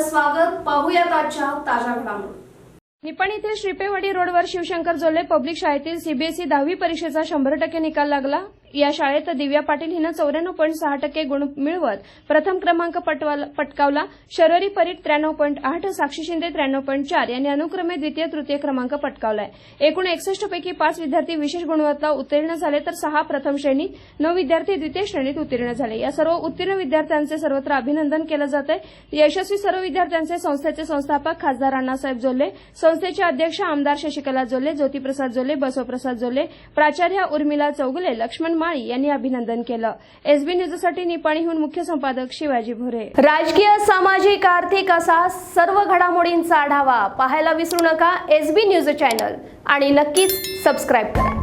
आपलं स्वागत. पाहूयात आजच्या ताज्या घडामोडी. निपाणी येथील श्रीपेवाडी रोडवर शिवशंकर जोल्ले पब्लिक शाळेतील सीबीएसई 10वी परीक्षेचा 100% निकाल लागला. या शाळेत दिव्या पाटील हिनं 94.6% गुण मिळवत प्रथम क्रमांक पटकावला. शर्वरी परीट 93.8, साक्षी शिंदे 93.4 यांनी अनुक्रमे द्वितीय तृतीय क्रमांक पटकावलाय. एकूण 61 पैकी 5 विद्यार्थी विशेष गुणवत्ता उत्तीर्ण झाले तर 6 प्रथम श्रेणीत, 9 विद्यार्थी द्वितीय श्रेणीत उत्तीर्ण झाले. या सर्व उत्तीर्ण विद्यार्थ्यांचे सर्वत्र अभिनंदन केलं जात आहे. यशस्वी सर्व विद्यार्थ्यांचे संस्थेचे संस्थापक खासदार अण्णासाहेब जोल्ले, संस्थेचे अध्यक्ष आमदार शशिकला जोल्ले, ज्योतिप्रसाद जोल्ले, बसवप्रसाद जोल्ले, प्राचार्य उर्मिला चौगुले, लक्ष्मण माळी यांनी अभिनंदन केलं. एसबी न्यूजसाठी निपाणीहून मुख्य संपादक शिवाजी भोरे. राजकीय, सामाजिक, आर्थिक असा सर्व घडामोडींचा आढावा पाहायला विसरू नका एसबी न्यूज चॅनल आणि नक्कीच सबस्क्राईब करा.